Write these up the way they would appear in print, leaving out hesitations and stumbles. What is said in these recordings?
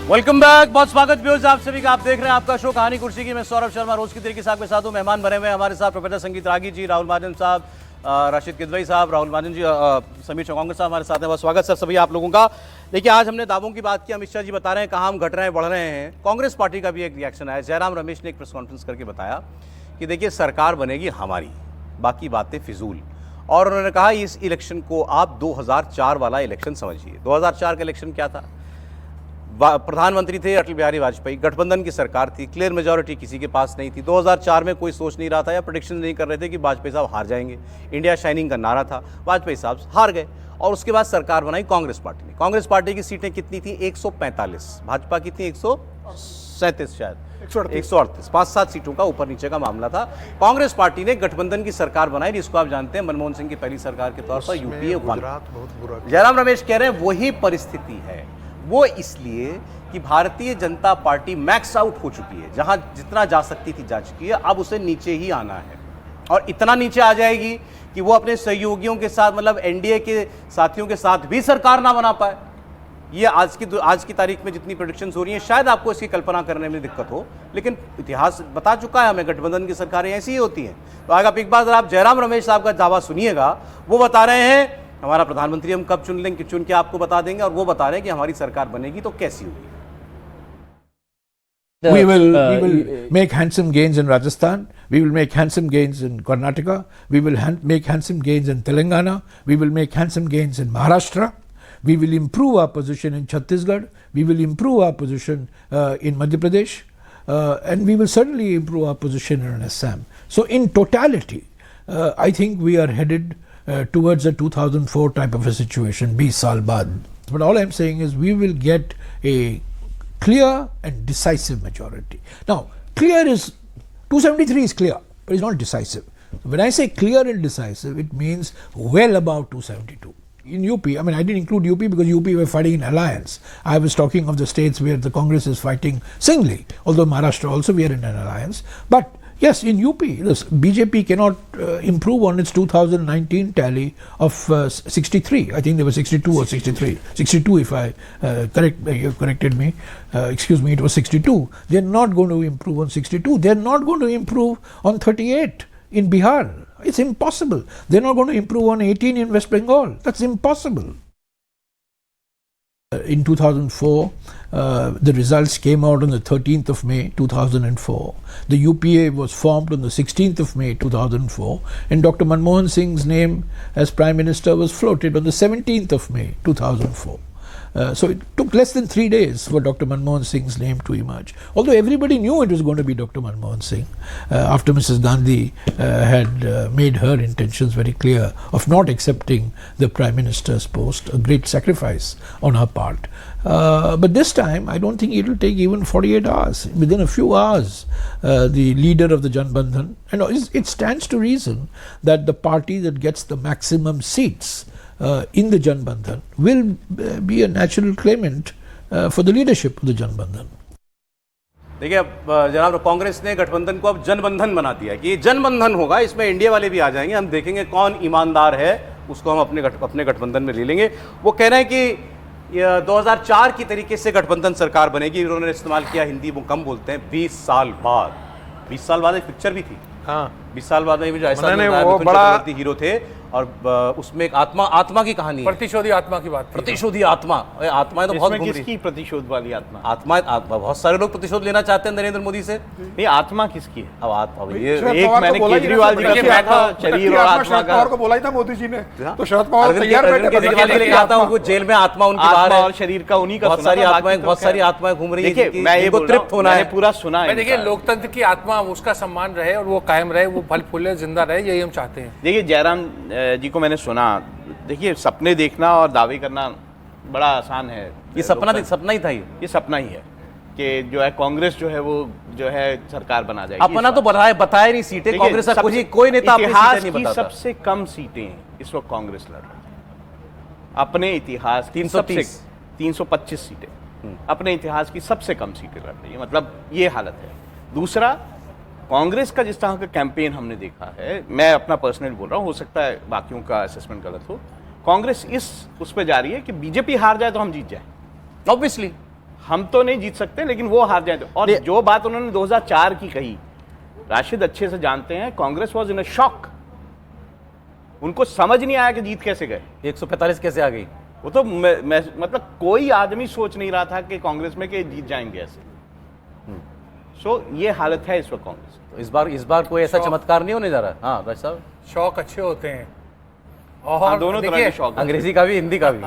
Welcome back, बहुत स्वागत viewers आप सभी का। आप देख रहे हैं आपका शो कहानी कुर्सी की। मैं सौरभ शर्मा रोज की तरीके से आपके साथ हूं। मेहमान बने हुए हमारे साथ प्रोफेसर संगीत रागी जी, राहुल महाजन साहब, राशिद किदवई साहब, राहुल महाजन जी, समीर चौंगा साहब हमारे साथ हैं। बहुत स्वागत सर सभी आप लोगों का। देखिए, आज हमने दावों की बात की, अमित शाह जी बता रहे हैं कहाँ हम घट रहे हैं, बढ़ रहे हैं। कांग्रेस पार्टी का भी एक रिएक्शन आया। जयराम रमेश ने एक प्रेस कॉन्फ्रेंस करके बताया कि देखिए सरकार बनेगी हमारी, बाकी बातें फिजूल। और उन्होंने कहा इस इलेक्शन को आप 2004 वाला इलेक्शन समझिए। 2004 का इलेक्शन क्या था? प्रधानमंत्री थे अटल बिहारी वाजपेयी, गठबंधन की सरकार थी, क्लियर मेजॉरिटी किसी के पास नहीं थी। 2004 में कोई सोच नहीं रहा था या प्रेडिक्शन नहीं कर रहे थे कि वाजपेयी साहब हार जाएंगे। इंडिया शाइनिंग का नारा था, वाजपेयी साहब हार गए और उसके बाद सरकार बनाई कांग्रेस पार्टी ने। कांग्रेस पार्टी की सीटें कितनी थी? 145। भाजपा की थी 137 शायद 138, 5-7 सीटों का ऊपर नीचे का मामला था। कांग्रेस पार्टी ने गठबंधन की सरकार बनाई, जिसको आप जानते हैं मनमोहन सिंह की पहली सरकार के तौर पर यूपीए 1। जयराम रमेश कह रहे हैं वही परिस्थिति है। वो इसलिए कि Bharatiya Janata party max out हो चुकी है, जहां जितना जा सकती थी जा चुकी है, अब उसे नीचे ही आना है। और इतना नीचे आ जाएगी कि वो अपने सहयोगियों के साथ, मतलब एनडीए के साथियों के साथ भी सरकार ना बना पाए। ये आज की तारीख में जितनी प्रेडिक्शंस हो रही हैं, शायद आपको इसकी कल्पना करने में दिक्कत हो, लेकिन इतिहास बता चुका है हमें, गठबंधन की सरकारें ऐसी ही होती हैं। तो आगे आप एक बार आप जयराम रमेश साहब का दावा सुनिएगा। वो बता रहे हैं हमारा प्रधानमंत्री हम कब चुन लेंगे, चुन के आपको बता देंगे, और वो बता रहे हैं कि हमारी सरकार बनेगी तो कैसी होगी। We will make handsome gains in Rajasthan. We will make handsome gains in Karnataka. We will make handsome gains in Telangana. We will make handsome gains in Maharashtra. We will improve our position in Chhattisgarh. We will improve our position in Madhya Pradesh. And we will certainly improve our position in Assam. So in totality, I think we are headed towards a 2004 type of a situation, 20 saal baad. But all I'm saying is we will get a clear and decisive majority. Now, clear is 273 is clear, but it's not decisive. When I say clear and decisive, it means well above 272. In UP, I mean, I didn't include UP because UP were fighting in alliance. I was talking of the states where the Congress is fighting singly, although Maharashtra also we are in an alliance. But yes, in UP, BJP cannot improve on its 2019 tally of 63. I think they were 62 or 63. 62 if I you corrected me. Excuse me, it was 62. They're not going to improve on 62. They're not going to improve on 38 in Bihar. It's impossible. They're not going to improve on 18 in West Bengal. That's impossible. In 2004, the results came out on the 13th of May 2004. The UPA was formed on the 16th of May 2004, and Dr. Manmohan Singh's name as Prime Minister was floated on the 17th of May 2004. So it took less than 3 days for Dr. Manmohan Singh's name to emerge. Although everybody knew it was going to be Dr. Manmohan Singh after Mrs. Gandhi had made her intentions very clear of not accepting the Prime Minister's post, a great sacrifice on her part. But this time, I don't think it will take even 48 hours. Within a few hours, the leader of the Jan Bandhan, and it stands to reason that the party that gets the maximum seats in the Jan Bandhan will be a natural claimant for the leadership of the Jan Bandhan. देखिए, अब जनाब कांग्रेस ने गठबंधन को अब जनबंधन बना दिया कि ये जनबंधन होगा, इसमें इंडिया वाले भी आ जाएंगे, हम देखेंगे कौन ईमानदार है, उसको हम अपने गठबंधन में ले लेंगे। वो कह रहे हैं कि 2004 की तरीके से गठबंधन सरकार बनेगी। उन्होंने इस्तेमाल किया, हिंदी वो कम बोलते हैं, 20 साल बाद। 20 साल बाद एक पिक्चर भी थी। हाँ, 20 साल बाद में जो ऐसा वो बड़ा हीरो थे, और उसमें एक आत्मा की कहानी, प्रतिशोधी आत्मा की बात, प्रतिशोधी आत्माएं तो बहुत घूम रही। किसकी प्रतिशोध वाली आत्मा? आत्मा बहुत सारे लोग प्रतिशोध लेना चाहते हैं नरेंद्र मोदी से। नहीं, आत्मा किसकी है? अब ये एक मैंने केजरीवाल जी का शरीर और आत्मा का को बोला ही था मोदी जी ने, तो शरद पवार तैयार आता हूँ जेल में आत्मा उनकी बाहर है, और शरीर का उन्हीं का बहुत सारी आत्माएं घूम रही है। मैं ये तृप्त होना है, पूरा सुना है। देखिए, लोकतंत्र की आत्मा, उसका सम्मान रहे और वो कायम रहे, वो फल फूले जिंदा रहे, यही हम चाहते हैं। देखिए, जयराम जी को मैंने सुना। देखिए, सपने देखना और दावे करना बड़ा आसान है। ये सपना ही था, ये सपना ही है कि जो है कांग्रेस जो है वो जो है सरकार बना जाएगी। अपना तो बताया नहीं सीटें कांग्रेस का, कोई नेता अपनी सीटें नहीं बताता। सबसे कम सीटें इस वक्त कांग्रेस लड़ रही है अपने इतिहास की। 325 सीटें अपने इतिहास की सबसे कम सीटें लड़ रही है, मतलब ये हालत है। दूसरा, कांग्रेस का जिस तरह का कैंपेन हमने देखा है, मैं अपना पर्सनल बोल रहा हूँ, हो सकता है बाकियों का असेसमेंट गलत हो, कांग्रेस उस पर जा रही है कि बीजेपी हार जाए तो हम जीत जाए। ऑब्वियसली हम तो नहीं जीत सकते, लेकिन वो हार जाए। और जो बात उन्होंने 2004 की कही, राशिद अच्छे से जानते हैं, Congress was in a shock. उनको समझ नहीं आया कि जीत कैसे गए, 145 कैसे आ गई। वो तो मतलब कोई आदमी सोच नहीं रहा था कि कांग्रेस में कि जीत जाएंगे ऐसे। सो ये हालत है इस वक्त कांग्रेस। तो इस बार कोई ऐसा चमत्कार नहीं होने जा रहा। हाँ भाई साहब, शौक अच्छे होते हैं और दोनों तरह के शौक, अंग्रेजी का भी हिंदी का भी।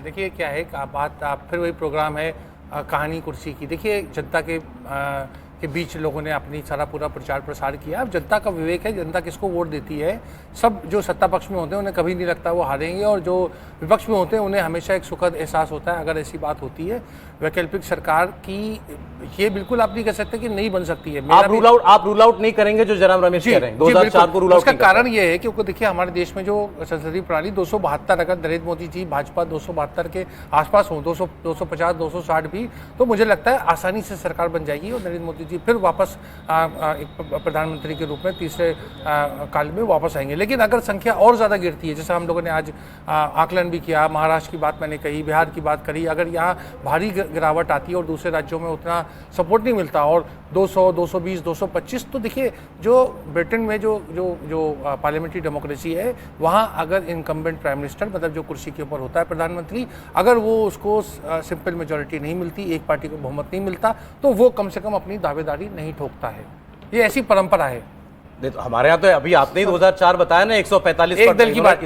देखिए क्या है, बात आप फिर वही प्रोग्राम है कहानी कुर्सी की। देखिए जनता के बीच लोगों ने अपनी सारा पूरा प्रचार प्रसार किया। अब जनता का विवेक है, जनता किसको वोट देती है। सब जो सत्ता पक्ष में होते हैं उन्हें कभी नहीं लगता वो हारेंगे, और जो विपक्ष में होते हैं उन्हें हमेशा एक सुखद एहसास होता है अगर ऐसी बात होती है। वैकल्पिक सरकार की ये बिल्कुल आप नहीं कह सकते कि नहीं बन सकती है। आप रूल आउट नहीं करेंगे जो जयराम रमेश कह रहे हैं 2004 को रूल आउट। उसका कारण ये है क्योंकि देखिए हमारे देश में जो संसदीय प्रणाली 272, अगर नरेंद्र मोदी जी भाजपा 272 के आसपास हो, 250 260 भी, तो मुझे लगता है आसानी से सरकार बन जाएगी और नरेंद्र मोदी जी फिर वापस एक प्रधानमंत्री के रूप में तीसरे काल में वापस आएंगे। लेकिन अगर संख्या और ज़्यादा गिरती है, जैसे हम लोगों ने आज आकलन भी किया, महाराष्ट्र की बात मैंने कही, बिहार की बात करी, अगर यहाँ भारी गिरावट आती है और दूसरे राज्यों में उतना सपोर्ट नहीं मिलता और 200 220 225, तो देखिए जो ब्रिटेन में जो पार्लियामेंट्री डेमोक्रेसी है, वहाँ अगर इनकम्बेंट प्राइम मिनिस्टर, मतलब जो कुर्सी के ऊपर होता है प्रधानमंत्री, अगर वो उसको सिंपल मेजोरिटी नहीं मिलती, एक पार्टी को बहुमत नहीं मिलता, तो वो कम से कम अपनी दावेदारी नहीं ठोकता है। ये ऐसी परंपरा है। तो हमारे यहाँ तो अभी आपने 2004 बताया ना 145 एक दल की बात,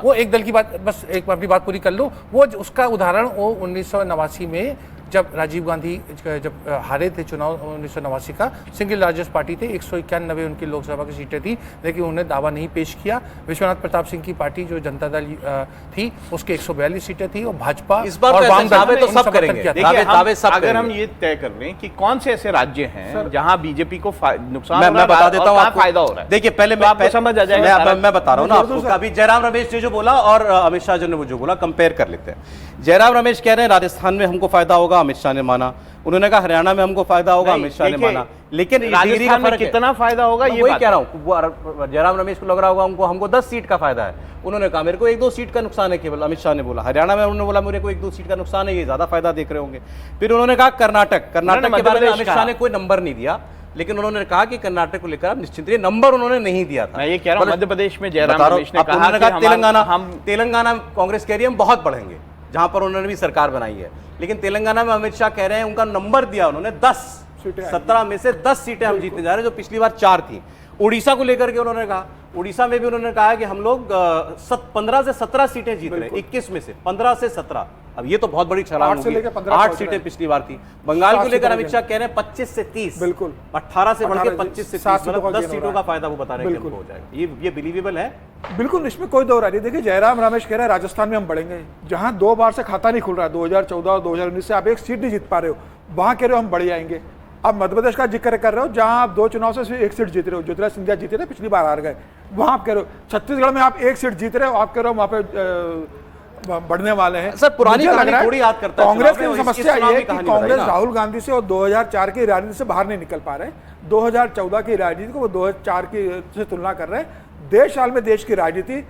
वो एक दल की बात, बस एक अपनी बात पूरी कर लूँ। वो उसका उदाहरण वो 1989 में जब राजीव गांधी जब हारे थे चुनाव 1989 का, सिंगल लार्जेस्ट पार्टी थे, 191 उनकी लोकसभा की सीटें थी, लेकिन उन्होंने दावा नहीं पेश किया। विश्वनाथ प्रताप सिंह की पार्टी जो जनता दल थी, उसके 142 सीटें थी, और भाजपा और वाम दल तो सब करेंगे। अगर हम ये तय कर लें कि कौन से ऐसे राज्य हैं जहां बीजेपी को नुकसान, मैं बता देता हूँ आपको, फायदा हो रहा है। देखिए पहले आपको समझ आ जाएगा। मैं बता रहा हूँ ना आपको। अभी जयराम रमेश ने जो बोला और अमित शाह जी ने जो बोला, कंपेयर कर लेते हैं। जयराम रमेश कह रहे हैं राजस्थान में हमको फायदा होगा, अमित शाह ने माना। उन्होंने कहा हरियाणा में हमको फायदा होगा, अमित शाह ने माना। लेकिन राजस्थान में कितना फायदा होगा ये वही कह रहा हूँ। जयराम रमेश को लग रहा होगा हमको 10 सीट का फायदा है, उन्होंने कहा मेरे को 1-2 सीट का नुकसान है केवल। अमित शाह ने बोला हरियाणा में, उन्होंने बोला मेरे को 1-2 सीट का नुकसान है, ये ज्यादा फायदा देख रहे होंगे। फिर उन्होंने कहा कर्नाटक के बारे में अमित शाह ने कोई नंबर नहीं दिया, लेकिन उन्होंने कहा कि कर्नाटक को लेकर आप निश्चिंत रहिए, नंबर उन्होंने नहीं दिया था। मैं ये कह रहा हूं मध्य प्रदेश में जयराम रमेश ने कहा तेलंगाना कांग्रेस कह रही है हम बहुत बढ़ेंगे, जहां पर उन्होंने भी सरकार बनाई है। लेकिन तेलंगाना में अमित शाह कह रहे हैं, उनका नंबर दिया उन्होंने 10, 17 में से 10 सीटें हम जीतने जा रहे हैं, जो पिछली बार 4 थी। उड़ीसा को लेकर के उन्होंने कहा, उड़ीसा में भी उन्होंने कहा कि हम लोग 15 से 17 सीटें जीत रहे हैं, 21 में से 15 से 17। अब ये तो बहुत बड़ी छलांग होगी, 8 सीटें पिछली बार थी। बंगाल को लेकर अमित शाह कह रहे हैं 25 से 30, बिल्कुल 18 से बढ़ के 25 से 30, मतलब 10 सीटों का फायदा वो बता रहे हैं कि हो जाएगा। ये बिलीवेबल है, बिल्कुल, इसमें कोई दो राय नहीं। देखिए जयराम रमेश कह रहे हैं राजस्थान में हम बढ़ेंगे, जहां 2 बार से खाता नहीं खुल रहा है, 2014 और 2019 से आप एक सीट नहीं जीत पा रहे हो, वहां कह रहे हो हम बढ़ जाएंगे। आप मध्य प्रदेश का जिक्र कर रहे हो, जहां आप 2 चुनाव से सिर्फ 1 सीट जीत रहे हो, ज्योतिरादित्य सिंधिया जीते थे, पिछली बार हार गए, वहां आप कह रहे हो। छत्तीसगढ़ में आप 1 सीट जीत रहे हो, आप कह रहे हो वहां पे बढ़ने वाले हैं। सर पुरानी कहानी थोड़ी याद करता है। कांग्रेस की समस्या ये है कि कांग्रेस राहुल गांधी से और 2004 की राजनीति से बाहर नहीं निकल पा रहे। 2014 की राजनीति को वो 2004 की से तुलना कर रहे हैं। देश हाल में देश की राजनीति,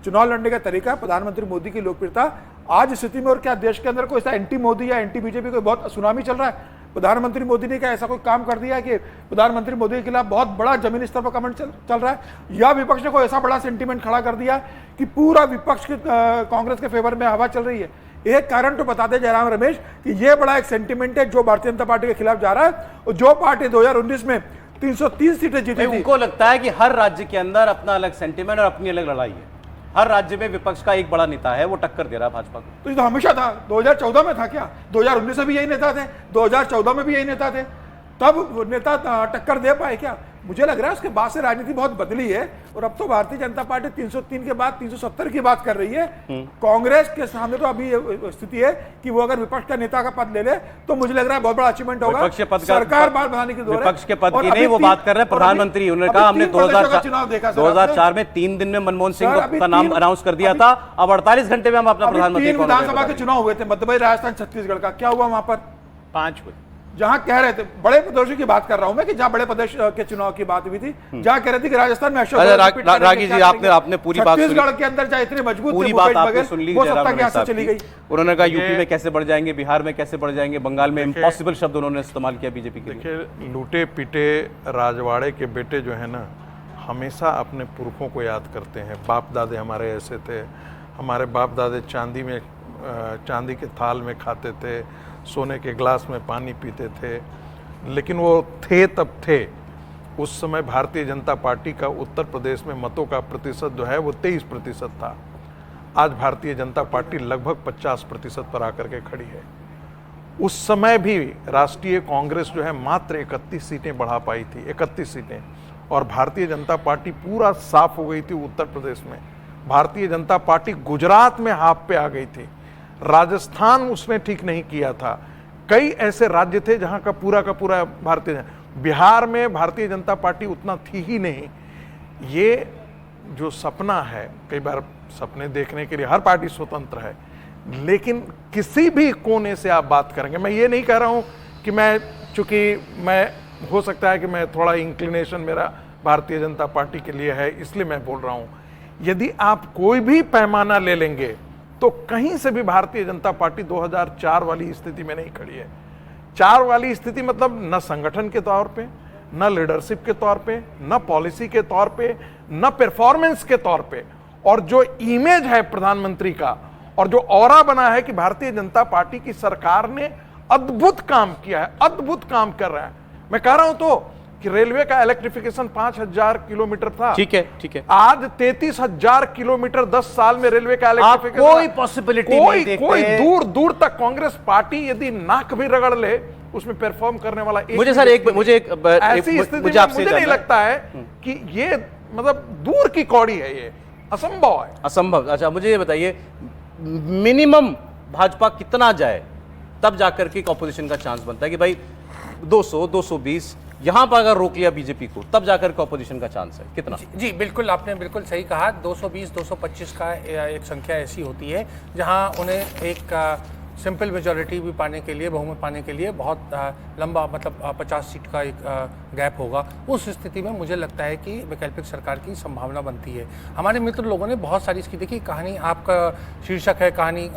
चुनाव लड़ने का तरीका, प्रधानमंत्री मोदी की लोकप्रियता, आज स्थिति में और क्या देश के अंदर कोई ऐसा एंटी मोदी या एंटी बीजेपी कोई बहुत सुनामी चल रहा है? प्रधानमंत्री मोदी ने क्या ऐसा कोई काम कर दिया है कि प्रधानमंत्री मोदी के खिलाफ बहुत बड़ा जमीनी स्तर पर कमेंट चल रहा है, या विपक्ष ने कोई ऐसा बड़ा सेंटीमेंट खड़ा कर दिया कि पूरा विपक्ष की कांग्रेस के फेवर में हवा चल रही है? एक कारण तो बता दे जयराम रमेश कि ये बड़ा एक सेंटीमेंट है जो भारतीय जनता पार्टी के खिलाफ जा रहा है, और जो पार्टी 2019 में 330 सीटें जीती थी। उनको लगता है कि हर राज्य के अंदर अपना अलग सेंटीमेंट और अपनी अलग लड़ाई है। हर राज्य में विपक्ष का एक बड़ा नेता है, वो टक्कर दे रहा है भाजपा को। तो ये तो हमेशा था, 2014 में था क्या? 2019 में भी यही नेता थे, 2014 में भी यही नेता थे, तब नेता टक्कर दे पाए क्या? मुझे लग रहा है उसके बाद से राजनीति बहुत बदली है, और अब तो भारतीय जनता पार्टी 303 के बाद 370 की बात कर रही है। कांग्रेस के सामने तो अभी स्थिति है कि वो अगर विपक्ष का नेता का पद ले ले तो मुझे लग रहा है बहुत बड़ा अचीवमेंट होगा। सरकार बात बनाने की दौर है। विपक्ष के पद की नहीं, वो बात कर रहे हैं प्रधानमंत्री। उन्होंने कहा हमने 2004 में 3 दिन में मनमोहन सिंह का नाम अनाउंस कर दिया था, अब 48 घंटे में हम अपना प्रधानमंत्री। 3 विधानसभा के चुनाव हुए थे, मध्य प्रदेश, राजस्थान, छत्तीसगढ़ का क्या हुआ वहां पर? 5 हुए। जहां कह रहे थे, बड़े प्रदेशों की बात कर रहा हूं मैं, कि जहां बड़े प्रदेश के चुनाव की बात हुई थी, जहां कह रहे थे कि राजस्थान में अशोक अच्छा, गहलोत रिपीट करेंगे, रागी जी, क्या आपने पूरी बात सुनी। छत्तीसगढ़ के अंदर चाहे इतनी मजबूत पूरी थे बात भूपेश आपने बघेल, सुन ली वो जयराम सत्ता रमेश के हाथ साहब से चली की। गई। उन्होंने कहा यूपी में कैसे बढ़ जाएंगे, बिहार में कैसे बढ़ जाएंगे, बंगाल में इम्पॉसिबल शब्द उन्होंने इस्तेमाल किया बीजेपी के लिए। देखिए, लूटे पीटे राजवाड़े के बेटे जो है ना, हमेशा अपने पुरखों को याद करते हैं। बाप दादे हमारे ऐसे थे, हमारे बाप दादे चांदी के थाल में खाते थे, सोने के गिलास में पानी पीते थे, लेकिन वो थे तब थे। उस समय भारतीय जनता पार्टी का उत्तर प्रदेश में मतों का प्रतिशत जो है वो 23% था। आज भारतीय जनता पार्टी लगभग 50% पर आकर के खड़ी है। उस समय भी राष्ट्रीय कांग्रेस जो है मात्र 31 सीटें बढ़ा पाई थी, 31 सीटें, और भारतीय जनता पार्टी पूरा साफ हो गई थी उत्तर प्रदेश में। भारतीय जनता पार्टी गुजरात में हाफ पे आ गई थी, राजस्थान उसने ठीक नहीं किया था। कई ऐसे राज्य थे जहां का पूरा बिहार में भारतीय जनता पार्टी उतना थी ही नहीं। ये जो सपना है, कई बार सपने देखने के लिए हर पार्टी स्वतंत्र है, लेकिन किसी भी कोने से आप बात करेंगे, मैं ये नहीं कह रहा हूं कि मैं हो सकता है कि मैं थोड़ा इंक्लिनेशन मेरा भारतीय जनता पार्टी के लिए है, इसलिए मैं बोल रहा हूं। यदि आप कोई भी पैमाना ले लेंगे तो कहीं से भी भारतीय जनता पार्टी 2004 वाली स्थिति में नहीं खड़ी है। 4 वाली स्थिति मतलब न संगठन के तौर पे, न लीडरशिप के तौर पे, न पॉलिसी के तौर पे, न परफॉर्मेंस के तौर पे, और जो इमेज है प्रधानमंत्री का और जो ऑरा बना है कि भारतीय जनता पार्टी की सरकार ने अद्भुत काम किया है, अद्भुत काम कर रहा है। मैं कह रहा हूं तो कि रेलवे का इलेक्ट्रिफिकेशन 5000 किलोमीटर था, ठीक है। आज 33,000 किलोमीटर 10 साल में रेलवे का आप इलेक्ट्रिफिकेशन। कोई पॉसिबिलिटी नहीं देखते। कोई दूर दूर तक कांग्रेस पार्टी यदि नाक भी रगड़ ले उसमें परफॉर्म करने वाला मुझे सर ऐसी स्थिति में मुझे नहीं लगता है कि ये मतलब दूर की कौड़ी है, ये असंभव है। असंभव। अच्छा, मुझे ये बताइए, मिनिमम भाजपा कितना जाए तब जाकर के ऑपोजिशन का चांस बनता है कि भाई 200, 220 यहां पर अगर रोक लिया बीजेपी को तब जाकर के ऑपोजिशन का चांस है कितना? जी बिल्कुल, आपने बिल्कुल सही कहा। 220, 225 का एक संख्या ऐसी होती है जहां उन्हें एक सिंपल मेजॉरिटी भी पाने के लिए, बहुमत पाने के लिए बहुत लंबा मतलब 50 सीट का एक गैप होगा। उस स्थिति में मुझे लगता है कि वैकल्पिक सरकार की संभावना बनती है। हमारे मित्र लोगों ने बहुत सारी इसकी देखी कहानी, आपका शीर्षक है कहानी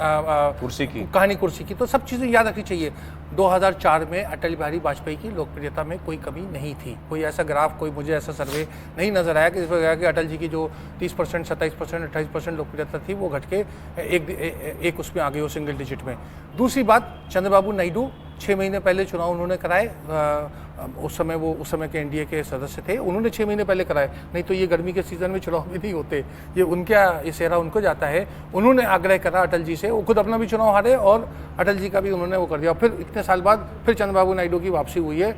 कुर्सी की, तो सब चीज़ें याद रखनी चाहिए। 2004 में अटल बिहारी वाजपेयी की लोकप्रियता में कोई कमी नहीं थी। कोई ऐसा ग्राफ, कोई मुझे ऐसा सर्वे नहीं नजर आया कि जिसमें कहा कि अटल जी की जो 30%, 27%, 28% लोकप्रियता थी वो घट के एक उसमें आ गई हो, सिंगल डिजिट में। दूसरी बात, चंद्रबाबू नायडू 6 महीने पहले चुनाव उन्होंने कराए, उस समय के एनडीए के सदस्य थे, उन्होंने 6 महीने पहले कराए, नहीं तो ये गर्मी के सीजन में चुनाव भी नहीं होते, ये सेरा उनको जाता है। उन्होंने आग्रह करा अटल जी से, वो खुद अपना भी चुनाव हारे और अटल जी का भी उन्होंने वो कर दिया। फिर इतने साल बाद फिर चंद्रबाबू नायडू की वापसी हुई है।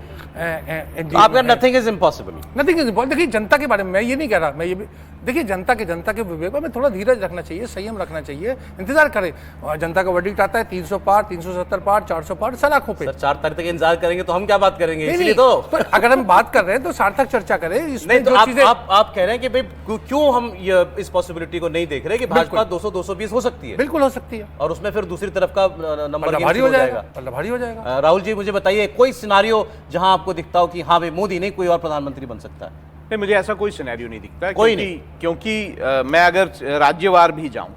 आपका nothing is impossible. Nothing is impossible. देखिए, जनता के बारे में मैं ये नहीं कह रहा, मैं ये भी देखिए जनता के विवेक में थोड़ा धीरज रखना चाहिए, संयम रखना चाहिए, इंतजार करें। जनता का वर्डिक्ट आता है 300 पार, 370 पार, 400 पार, सलाखों पे। 4 तारीख तक इंतजार करेंगे तो हम क्या बात करेंगे? इसलिए तो अगर हम बात कर रहे हैं तो सार्थक चर्चा करें। नहीं तो आप कह रहे हैं कि भाई क्यों हम इस पॉसिबिलिटी को नहीं देख रहे कि भाजपा 200, 220 हो सकती है? बिल्कुल हो सकती है, और उसमें फिर दूसरी तरफ का नंबर भारी हो जाएगा, भारी हो जाएगा। राहुल जी, मुझे बताइए कोई सिनारियो जहां आपको दिखता हो कि हाँ भाई मोदी नहीं कोई और प्रधानमंत्री बन सकता है? नहीं, मुझे ऐसा कोई सिनेरियो नहीं दिखता है, कोई नहीं। क्योंकि मैं अगर राज्यवार भी जाऊं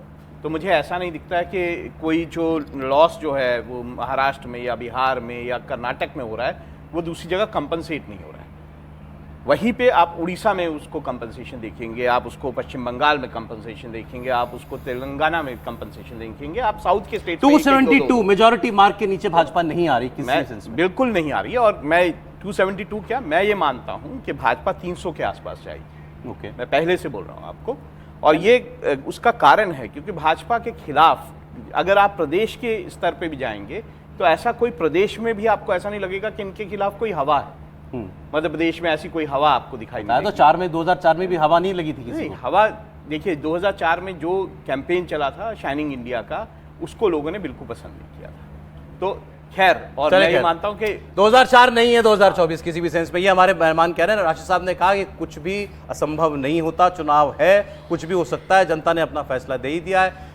तो मुझे ऐसा नहीं दिखता है कि कोई जो लॉस जो है वो महाराष्ट्र में या बिहार में या कर्नाटक में हो रहा है वो दूसरी जगह कंपनसेट नहीं हो रहा है। वहीं पे आप उड़ीसा में उसको कंपनसेशन देखेंगे, आप उसको पश्चिम बंगाल में कंपनसेशन देखेंगे, आप उसको तेलंगाना में कंपनसेशन देखेंगे, आप साउथ के स्टेट 272 मेजॉरिटी मार्क के नीचे भाजपा नहीं आ रही किसी सेंस में? बिल्कुल नहीं आ रही है, और मैं 272 क्या, मैं ये मानता हूं कि भाजपा 300 के आसपास जाएगी। ओके, मैं पहले से बोल रहा हूं आपको, और ये उसका कारण है क्योंकि भाजपा के खिलाफ अगर आप प्रदेश के स्तर पे भी जाएंगे तो ऐसा कोई प्रदेश में भी आपको ऐसा नहीं लगेगा कि इनके खिलाफ कोई हवा है। मध्य प्रदेश में ऐसी कोई हवा आपको दिखाई नहीं तो 2004 में भी हवा नहीं लगी थी किसी को? हवा देखिए, 2004 में जो कैंपेन चला था शाइनिंग इंडिया का, उसको लोगों ने बिल्कुल पसंद नहीं किया था। तो खैर, और मैं ये मानता हूं कि 2004 नहीं है 2024 किसी भी सेंस में। ये हमारे मेहमान कह रहे हैं, राशिद साहब ने कहा कि कुछ भी असंभव नहीं होता, चुनाव है, कुछ भी हो सकता है, जनता ने अपना फैसला दे ही दिया है।